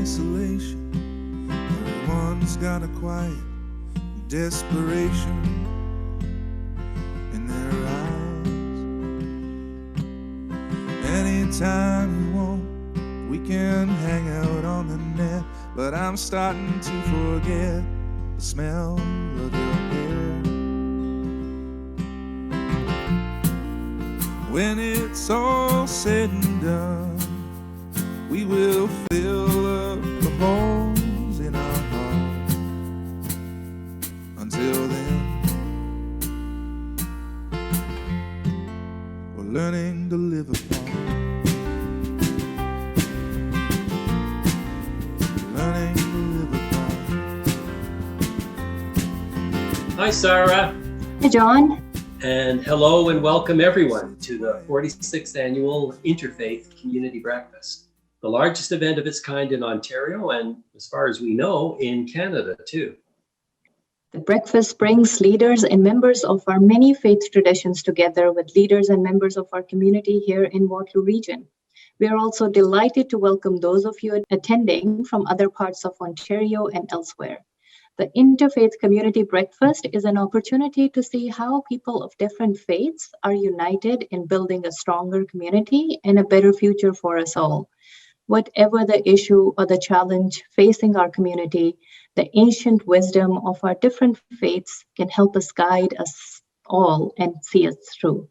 isolation. Everyone's got a quiet desperation in their eyes. Anytime you want, we can hang out on the net, but I'm starting to forget the smell of your hair. When it's all said and done, we will fill up the holes in our hearts. Until then, we're learning to live apart. Learning to live apart. Hi, Sarah. Hi, John. And hello and welcome everyone to the 46th Annual Interfaith Community Breakfast, the largest event of its kind in Ontario and, as far as we know, in Canada too. The breakfast brings leaders and members of our many faith traditions together with leaders and members of our community here in Waterloo Region. We are also delighted to welcome those of you attending from other parts of Ontario and elsewhere. The Interfaith Community Breakfast is an opportunity to see how people of different faiths are united in building a stronger community and a better future for us all. Whatever the issue or the challenge facing our community, the ancient wisdom of our different faiths can help us guide us all and see us through.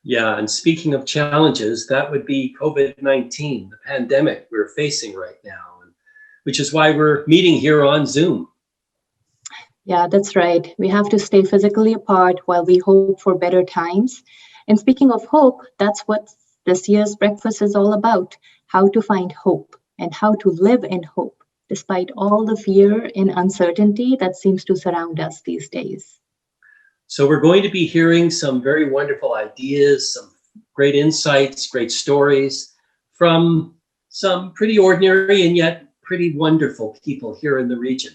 Yeah, and speaking of challenges, that would be COVID-19, the pandemic we're facing right now, which is why we're meeting here on Zoom. Yeah, that's right. We have to stay physically apart while we hope for better times. And speaking of hope, that's what this year's breakfast is all about, how to find hope and how to live in hope, despite all the fear and uncertainty that seems to surround us these days. So we're going to be hearing some very wonderful ideas, some great insights, great stories from some pretty ordinary and yet pretty wonderful people here in the region.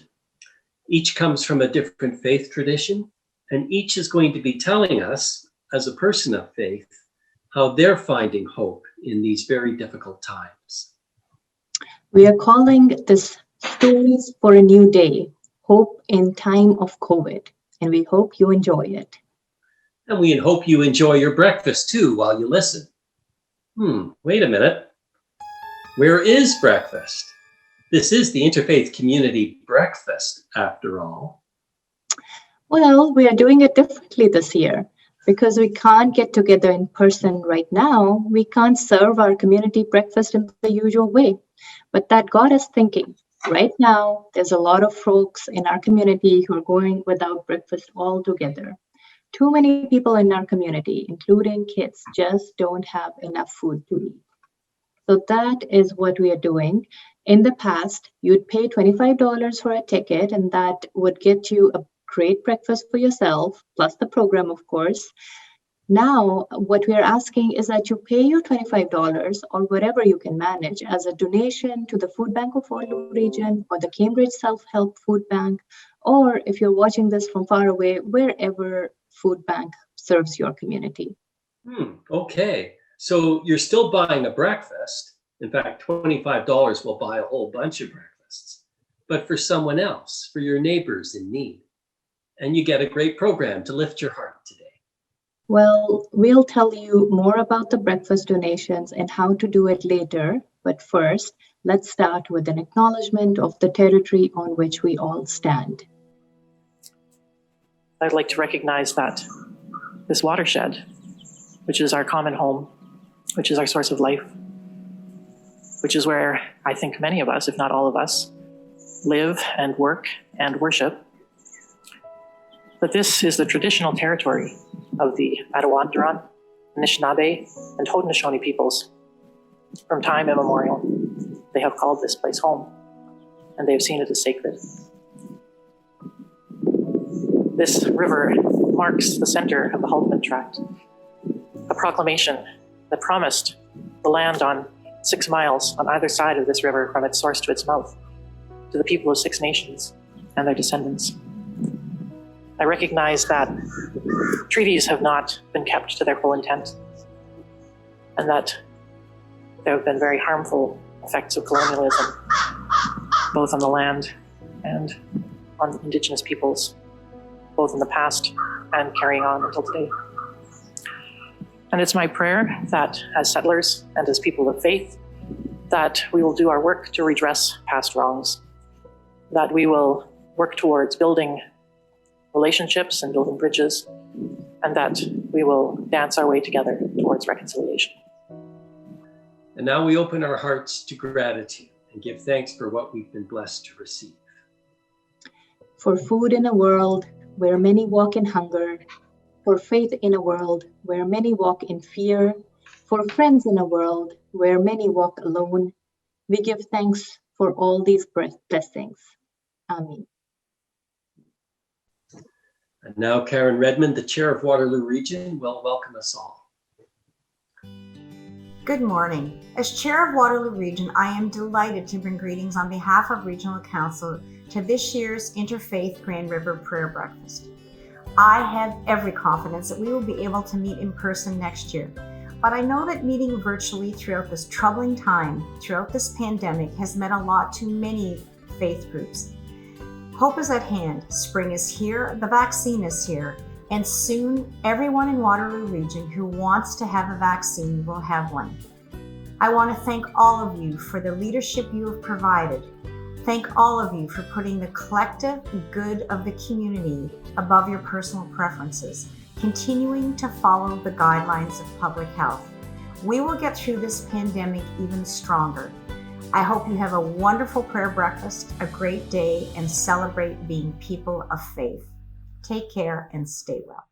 Each comes from a different faith tradition, and each is going to be telling us, as a person of faith, how they're finding hope in these very difficult times. We are calling this Stories for a New Day, Hope in Time of COVID, and we hope you enjoy it. And we hope you enjoy your breakfast too while you listen. Wait a minute. Where is breakfast? This is the Interfaith Community Breakfast, after all. Well, we are doing it differently this year. Because we can't get together in person right now, we can't serve our community breakfast in the usual way. But that got us thinking. Right now, there's a lot of folks in our community who are going without breakfast altogether. Too many people in our community, including kids, just don't have enough food to eat. So that is what we are doing. In the past, you'd pay $25 for a ticket, and that would get you a great breakfast for yourself, plus the program, of course. Now, what we are asking is that you pay your $25 or whatever you can manage as a donation to the Food Bank of Waterloo Region or the Cambridge Self-Help Food Bank, or if you're watching this from far away, wherever food bank serves your community. Okay, so you're still buying a breakfast. In fact, $25 will buy a whole bunch of breakfasts, but for someone else, for your neighbors in need. And you get a great program to lift your heart today. Well, we'll tell you more about the breakfast donations and how to do it later. But first, let's start with an acknowledgement of the territory on which we all stand. I'd like to recognize that this watershed, which is our common home, which is our source of life, which is where I think many of us, if not all of us, live and work and worship. But this is the traditional territory of the Attawandaron, Anishinaabe, and Haudenosaunee peoples. From time immemorial, they have called this place home, and they have seen it as sacred. This river marks the center of the Haldeman Tract, a proclamation that promised the land on 6 miles on either side of this river from its source to its mouth to the people of 6 nations and their descendants. I recognize that treaties have not been kept to their full intent, and that there have been very harmful effects of colonialism, both on the land and on Indigenous peoples, both in the past and carrying on until today. And it's my prayer that as settlers and as people of faith, that we will do our work to redress past wrongs, that we will work towards building relationships and building bridges, and that we will dance our way together towards reconciliation. And now we open our hearts to gratitude and give thanks for what we've been blessed to receive. For food in a world where many walk in hunger, for faith in a world where many walk in fear, for friends in a world where many walk alone, we give thanks for all these blessings. Amen. And now Karen Redmond, the chair of Waterloo Region, will welcome us all. Good morning. As chair of Waterloo Region, I am delighted to bring greetings on behalf of Regional Council to this year's Interfaith Grand River Prayer Breakfast. I have every confidence that we will be able to meet in person next year, but I know that meeting virtually throughout this troubling time, throughout this pandemic, has meant a lot to many faith groups. Hope is at hand. Spring is here, the vaccine is here, and soon everyone in Waterloo Region who wants to have a vaccine will have one. I want to thank all of you for the leadership you have provided. Thank all of you for putting the collective good of the community above your personal preferences, continuing to follow the guidelines of public health. We will get through this pandemic even stronger. I hope you have a wonderful prayer breakfast, a great day, and celebrate being people of faith. Take care and stay well.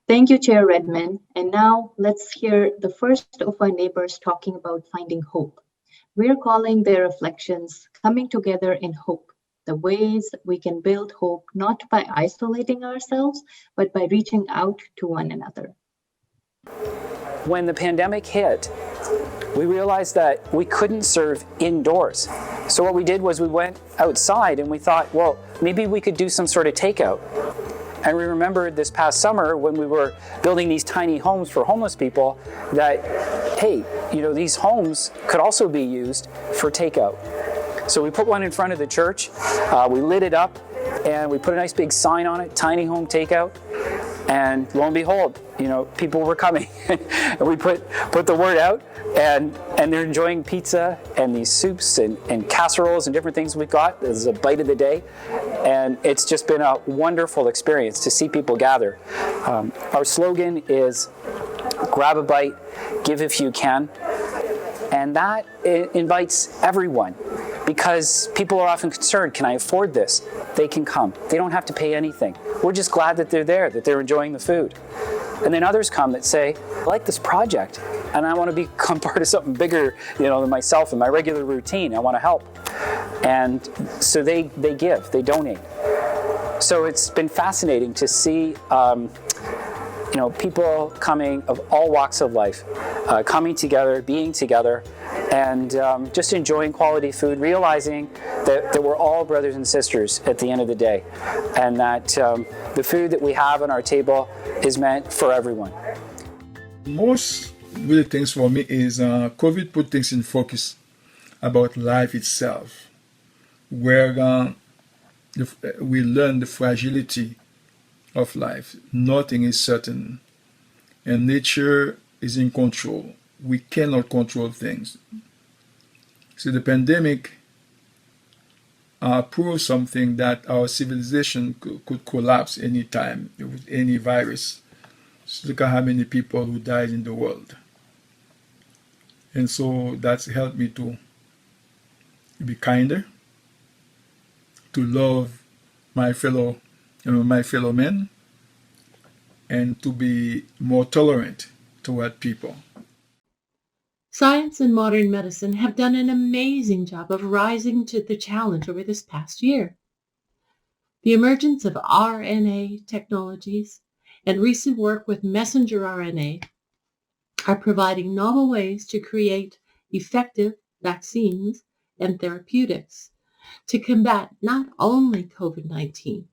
Thank you, Chair Redmond. And now let's hear the first of our neighbors talking about finding hope. We're calling their reflections Coming Together in Hope, the ways we can build hope not by isolating ourselves, but by reaching out to one another. When the pandemic hit, we realized that we couldn't serve indoors. So what we did was we went outside and we thought, well, maybe we could do some sort of takeout. And we remembered this past summer when we were building these tiny homes for homeless people that, hey, these homes could also be used for takeout. So we put one in front of the church, we lit it up, and we put a nice big sign on it, tiny home takeout. And lo and behold, people were coming. And we put the word out, and they're enjoying pizza and these soups and casseroles and different things we've got. This is a bite of the day. And it's just been a wonderful experience to see people gather. Our slogan is grab a bite, give if you can. And that invites everyone, because people are often concerned, can I afford this? They can come. They don't have to pay anything. We're just glad that they're there, that they're enjoying the food. And then others come that say, I like this project, and I want to become part of something bigger, than myself and my regular routine. I want to help. And so they give, they donate. So it's been fascinating to see people coming of all walks of life, coming together, being together, and just enjoying quality food, realizing that we're all brothers and sisters at the end of the day, and that the food that we have on our table is meant for everyone. Most really things for me is COVID put things in focus about life itself, where we learn the fragility of life. Nothing is certain, and nature is in control. We cannot control things. So the pandemic proves something, that our civilization could collapse anytime with any virus. So look at how many people who died in the world. And so that's helped me to be kinder, to love my fellow men, and to be more tolerant toward people. Science and modern medicine have done an amazing job of rising to the challenge over this past year. The emergence of RNA technologies and recent work with messenger RNA are providing novel ways to create effective vaccines and therapeutics to combat not only COVID-19,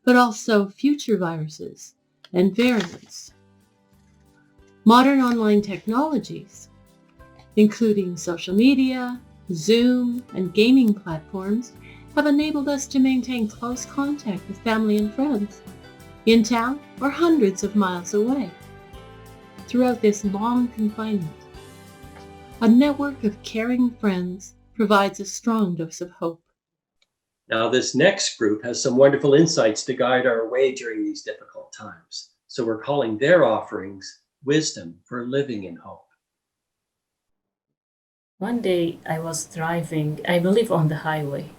but also future viruses and variants. Modern online technologies including social media, Zoom, and gaming platforms, have enabled us to maintain close contact with family and friends, in town or hundreds of miles away. Throughout this long confinement, a network of caring friends provides a strong dose of hope. Now, this next group has some wonderful insights to guide our way during these difficult times. So we're calling their offerings Wisdom for Living in Hope. One day I was driving, I believe on the highway,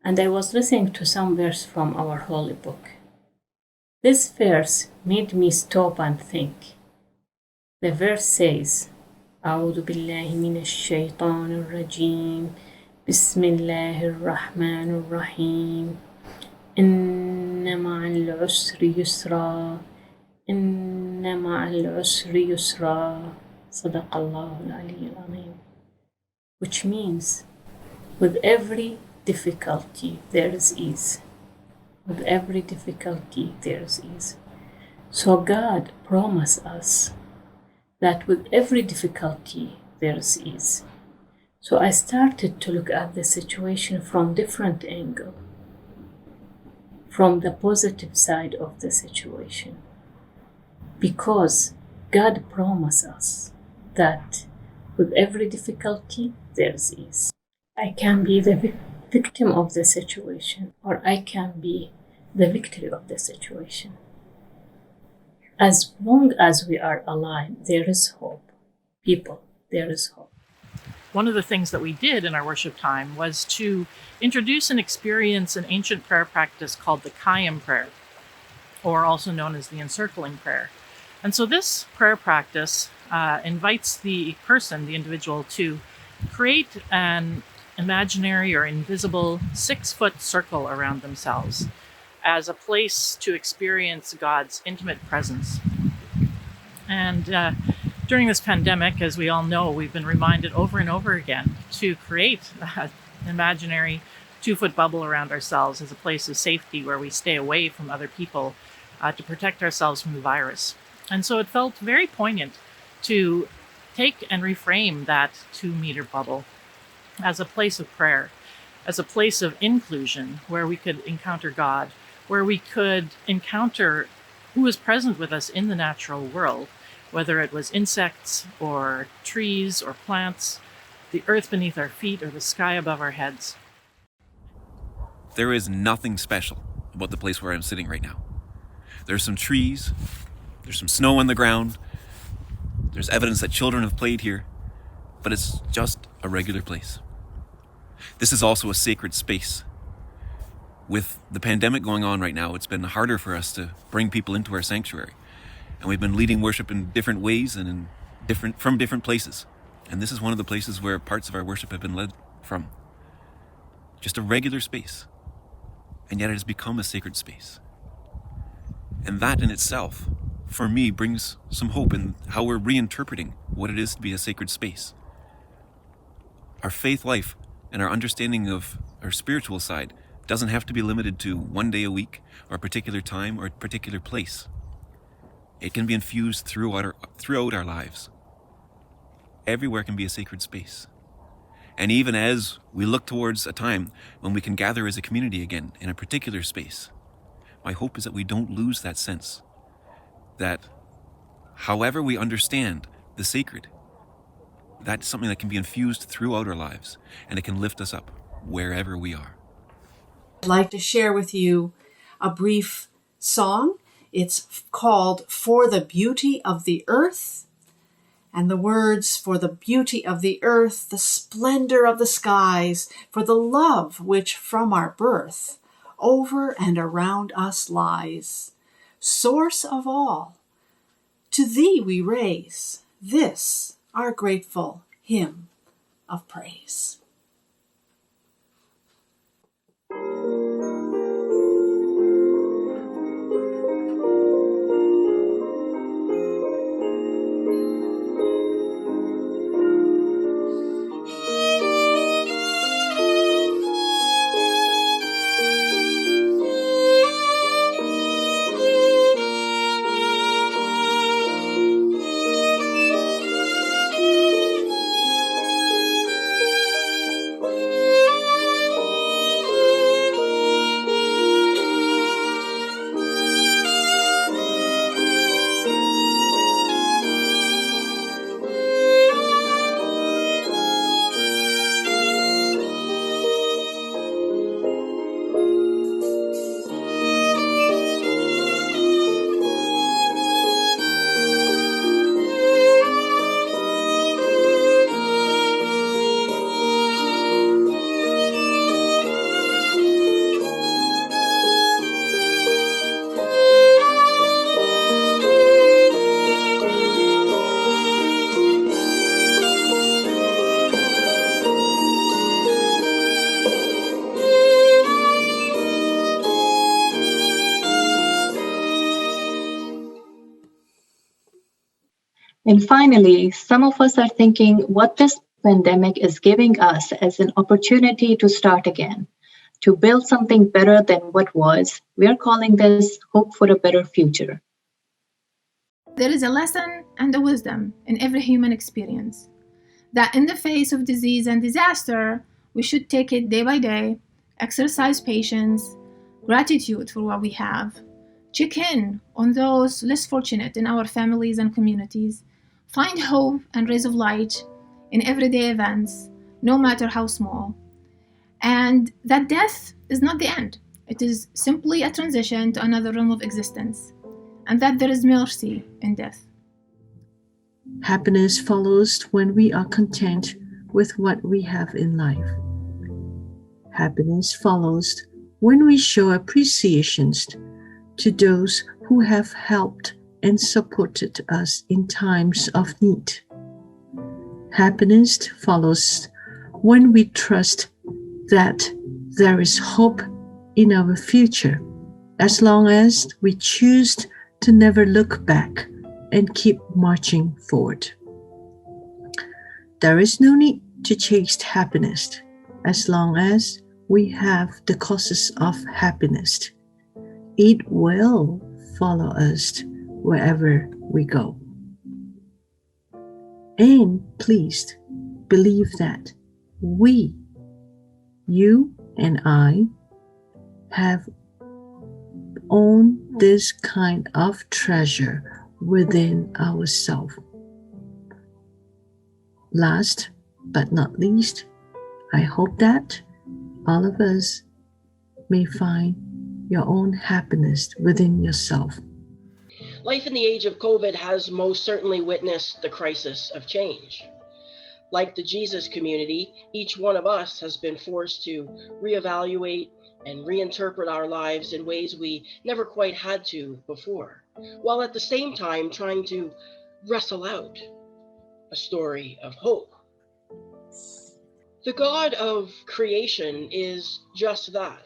and I was listening to some verse from our holy book. This verse made me stop and think. The verse says, أعوذ بالله من الشيطان الرجيم بسم الله الرحمن الرحيم إن مع العسر يسرا إن مع العسر يسرا صدق الله العلي العظيم, which means with every difficulty there is ease. With every difficulty there is ease. So God promised us that with every difficulty there is ease. So I started to look at the situation from different angle, from the positive side of the situation, because God promised us that with every difficulty there is ease. I can be the victim of the situation, or I can be the victory of the situation. As long as we are alive, there is hope. People, there is hope. One of the things that we did in our worship time was to introduce and experience an ancient prayer practice called the Kayyim prayer, or also known as the encircling prayer. And so this prayer practice invites the person, the individual, to create an imaginary or invisible 6-foot circle around themselves as a place to experience God's intimate presence. And during this pandemic, as we all know, we've been reminded over and over again to create an imaginary 2-foot bubble around ourselves as a place of safety where we stay away from other people to protect ourselves from the virus. And so it felt very poignant to take and reframe that 2-meter bubble as a place of prayer, as a place of inclusion where we could encounter God, where we could encounter who is present with us in the natural world, whether it was insects or trees or plants, the earth beneath our feet or the sky above our heads. There is nothing special about the place where I'm sitting right now. There's some trees, there's some snow on the ground, there's evidence that children have played here, but it's just a regular place. This is also a sacred space. With the pandemic going on right now, it's been harder for us to bring people into our sanctuary. And we've been leading worship in different ways and from different places. And this is one of the places where parts of our worship have been led from. Just a regular space. And yet it has become a sacred space. And that in itself, for me, brings some hope in how we're reinterpreting what it is to be a sacred space. Our faith life and our understanding of our spiritual side doesn't have to be limited to one day a week or a particular time or a particular place. It can be infused throughout our lives. Everywhere can be a sacred space. And even as we look towards a time when we can gather as a community again in a particular space, my hope is that we don't lose that sense that however we understand the sacred, that's something that can be infused throughout our lives, and it can lift us up wherever we are. I'd like to share with you a brief song. It's called For the Beauty of the Earth. And the words, for the beauty of the earth, the splendor of the skies, for the love which from our birth over and around us lies. Source of all, to thee we raise this, our grateful hymn of praise. And finally, some of us are thinking what this pandemic is giving us as an opportunity to start again, to build something better than what was. We're calling this Hope for a Better Future. There is a lesson and a wisdom in every human experience, that in the face of disease and disaster, we should take it day by day, exercise patience, gratitude for what we have, check in on those less fortunate in our families and communities, find hope and rays of light in everyday events, no matter how small. And that death is not the end. It is simply a transition to another realm of existence, and that there is mercy in death. Happiness follows when we are content with what we have in life. Happiness follows when we show appreciation to those who have helped and supported us in times of need. Happiness follows when we trust that there is hope in our future, as long as we choose to never look back and keep marching forward. There is no need to chase happiness as long as we have the causes of happiness. It will follow us wherever we go. And please believe that we, you and I, have owned this kind of treasure within ourselves. Last but not least, I hope that all of us may find your own happiness within yourself. Life in the age of COVID has most certainly witnessed the crisis of change. Like the Jesus community, each one of us has been forced to reevaluate and reinterpret our lives in ways we never quite had to before, while at the same time trying to wrestle out a story of hope. The God of creation is just that,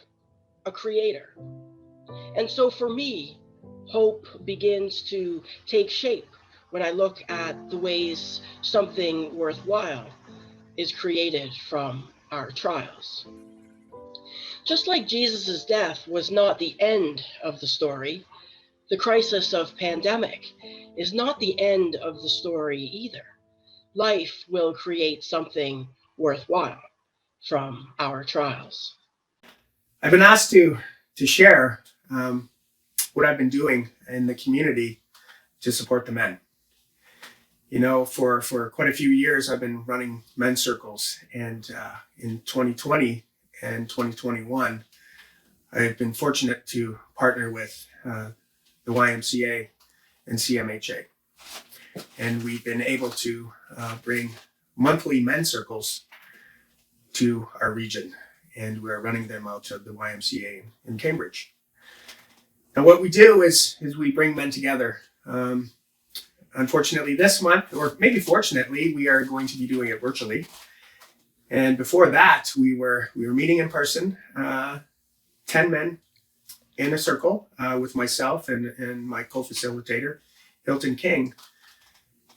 a creator. And so for me, hope begins to take shape when I look at the ways something worthwhile is created from our trials. Just like Jesus' death was not the end of the story, the crisis of pandemic is not the end of the story either. Life will create something worthwhile from our trials. I've been asked to share what I've been doing in the community to support the men. You know, for quite a few years, I've been running men's circles, and in 2020 and 2021, I've been fortunate to partner with the YMCA and CMHA. And we've been able to bring monthly men's circles to our region, and we're running them out of the YMCA in Cambridge. Now, what we do is we bring men together. Unfortunately, this month, or maybe fortunately, we are going to be doing it virtually. And before that, we were meeting in person, 10 men in a circle with myself and my co-facilitator, Hilton King.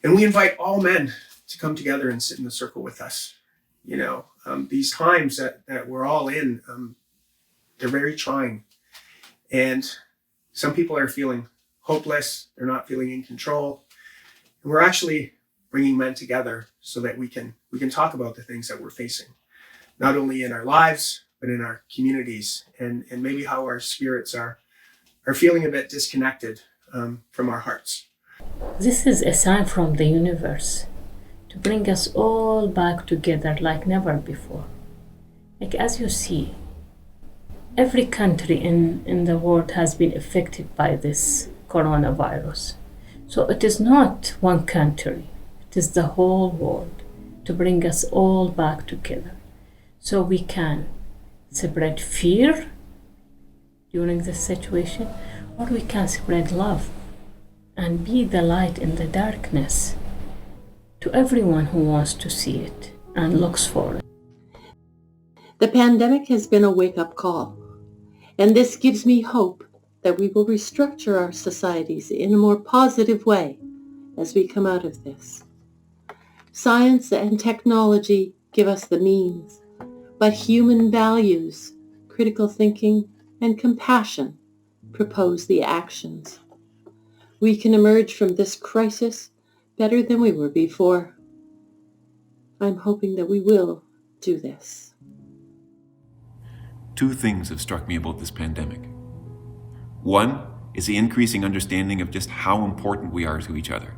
And we invite all men to come together and sit in the circle with us. You know, these times that we're all in, they're very trying. And some people are feeling hopeless. They're not feeling in control. And we're actually bringing men together so that we can talk about the things that we're facing, not only in our lives, but in our communities, and maybe how our spirits are feeling a bit disconnected from our hearts. This is a sign from the universe to bring us all back together like never before. Like, as you see, every country in the world has been affected by this coronavirus. So it is not one country, it is the whole world to bring us all back together so we can spread fear during this situation, or we can spread love and be the light in the darkness to everyone who wants to see it and looks for it. The pandemic has been a wake-up call, and this gives me hope that we will restructure our societies in a more positive way as we come out of this. Science and technology give us the means, but human values, critical thinking, and compassion propose the actions. We can emerge from this crisis better than we were before. I'm hoping that we will do this. Two things have struck me about this pandemic. One is the increasing understanding of just how important we are to each other.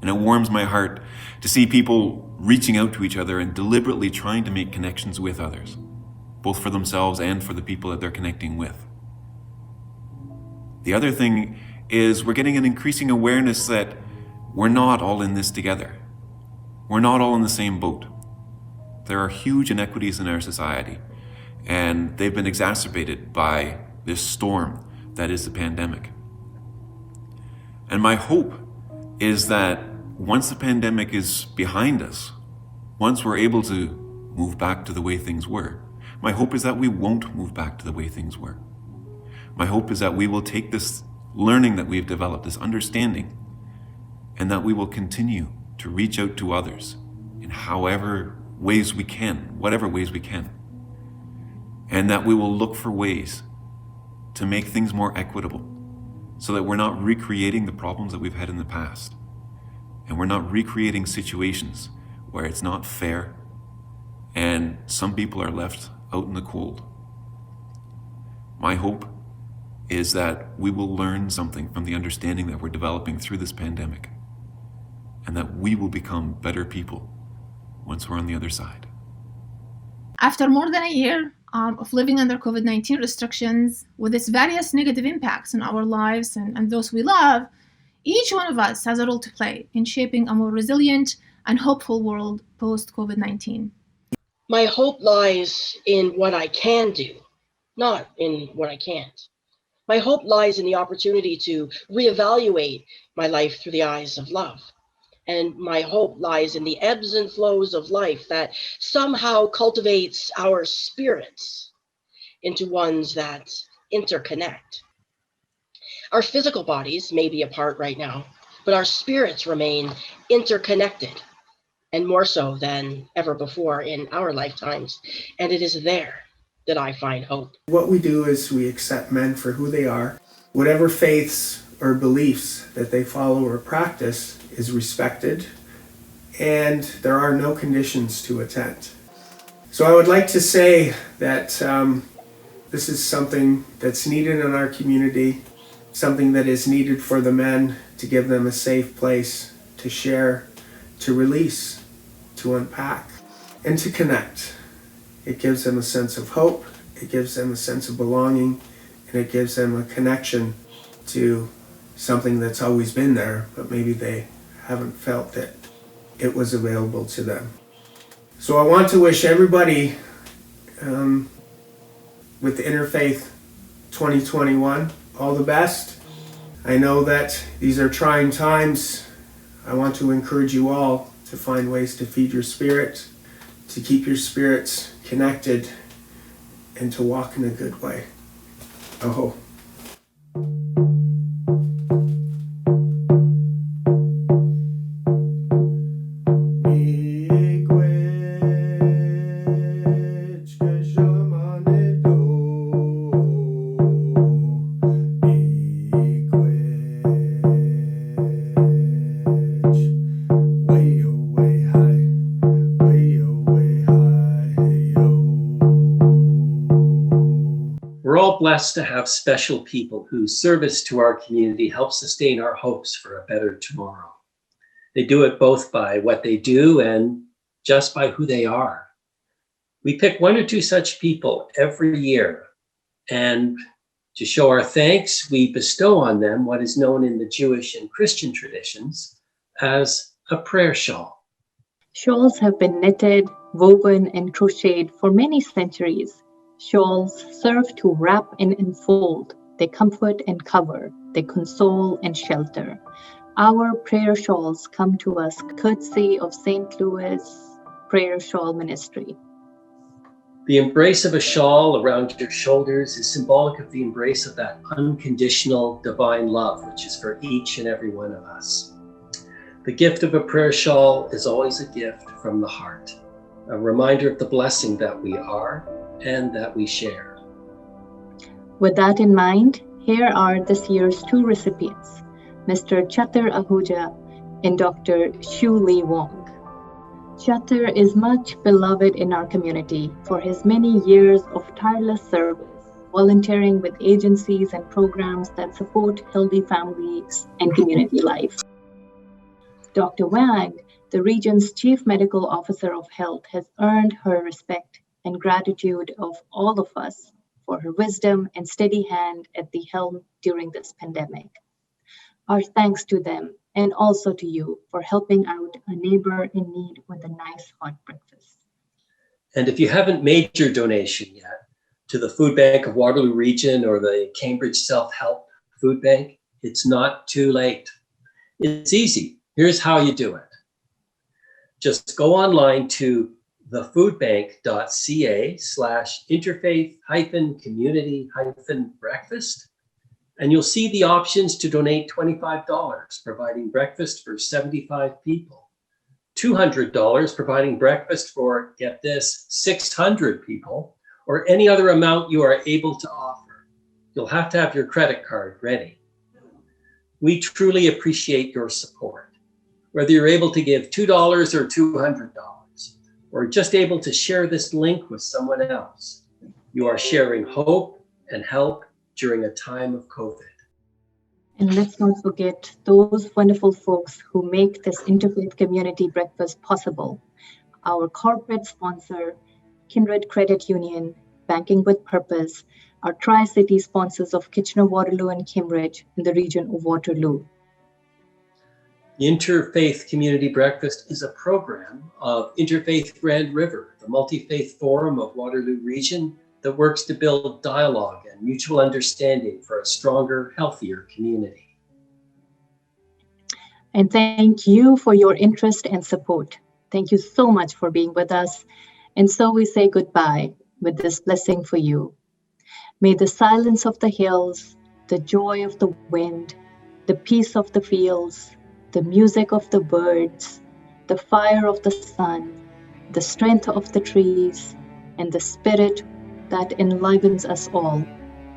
And it warms my heart to see people reaching out to each other and deliberately trying to make connections with others, both for themselves and for the people that they're connecting with. The other thing is we're getting an increasing awareness that we're not all in this together. We're not all in the same boat. There are huge inequities in our society, and they've been exacerbated by this storm that is the pandemic. And my hope is that once the pandemic is behind us, once we're able to move back to the way things were, my hope is that we won't move back to the way things were. My hope is that we will take this learning that we've developed, this understanding, and that we will continue to reach out to others in however ways we can, whatever ways we can. And that we will look for ways to make things more equitable so that we're not recreating the problems that we've had in the past. And we're not recreating situations where it's not fair and some people are left out in the cold. My hope is that we will learn something from the understanding that we're developing through this pandemic, and that we will become better people once we're on the other side. After more than a year of living under COVID-19 restrictions, with its various negative impacts on our lives and those we love, each one of us has a role to play in shaping a more resilient and hopeful world post-COVID-19. My hope lies in what I can do, not in what I can't. My hope lies in the opportunity to reevaluate my life through the eyes of love. And my hope lies in the ebbs and flows of life that somehow cultivates our spirits into ones that interconnect. Our physical bodies may be apart right now, but our spirits remain interconnected, and more so than ever before in our lifetimes. And it is there that I find hope. What we do is we accept men for who they are. Whatever faiths or beliefs that they follow or practice is respected, and there are no conditions to attend. So I would like to say that this is something that's needed in our community, something that is needed for the men, to give them a safe place to share, to release, to unpack, and to connect. It gives them a sense of hope, it gives them a sense of belonging, and it gives them a connection to something that's always been there, but maybe they haven't felt that it was available to them. So I want to wish everybody with the Interfaith 2021 all the best. I know that these are trying times. I want to encourage you all to find ways to feed your spirit, to keep your spirits connected, and to walk in a good way. Oh. Blessed to have special people whose service to our community helps sustain our hopes for a better tomorrow. They do it both by what they do and just by who they are. We pick one or two such people every year, and to show our thanks, we bestow on them what is known in the Jewish and Christian traditions as a prayer shawl. Shawls have been knitted, woven, and crocheted for many centuries. Shawls serve to wrap and enfold. They comfort and cover. They console and shelter. Our prayer shawls come to us courtesy of St. Louis Prayer Shawl Ministry. The embrace of a shawl around your shoulders is symbolic of the embrace of that unconditional divine love, which is for each and every one of us. The gift of a prayer shawl is always a gift from the heart, a reminder of the blessing that we are and that we share. With that in mind, here are this year's two recipients, Mr. Chatter Ahuja and Dr. Shu Lee Wong. Chatter is much beloved in our community for his many years of tireless service, volunteering with agencies and programs that support healthy families and community life. Dr. Wang, the region's Chief Medical Officer of Health, has earned her respect and gratitude of all of us for her wisdom and steady hand at the helm during this pandemic. Our thanks to them and also to you for helping out a neighbor in need with a nice hot breakfast. And if you haven't made your donation yet to the Food Bank of Waterloo Region or the Cambridge Self-Help Food Bank, it's not too late. It's easy. Here's how you do it. Just go online to thefoodbank.ca/interfaith-community-breakfast, and you'll see the options to donate $25, providing breakfast for 75 people, $200, providing breakfast for, get this, 600 people, or any other amount you are able to offer. You'll have to have your credit card ready. We truly appreciate your support. Whether you're able to give $2 or $200, or just able to share this link with someone else, you are sharing hope and help during a time of COVID. And let's not forget those wonderful folks who make this Interfaith Community Breakfast possible. Our corporate sponsor, Kindred Credit Union, Banking with Purpose, our Tri-City sponsors of Kitchener-Waterloo and Cambridge in the region of Waterloo. The Interfaith Community Breakfast is a program of Interfaith Grand River, the multi-faith forum of Waterloo Region that works to build dialogue and mutual understanding for a stronger, healthier community. And thank you for your interest and support. Thank you so much for being with us. And so we say goodbye with this blessing for you. May the silence of the hills, the joy of the wind, the peace of the fields, the music of the birds, the fire of the sun, the strength of the trees, and the spirit that enlivens us all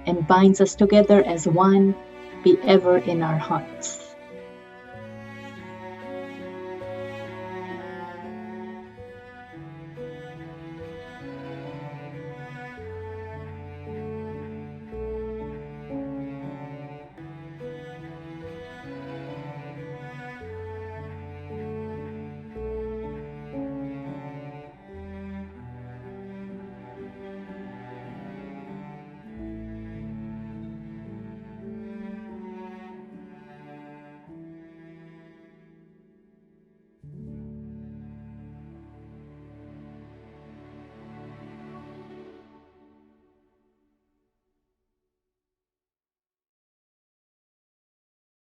and binds us together as one be ever in our hearts.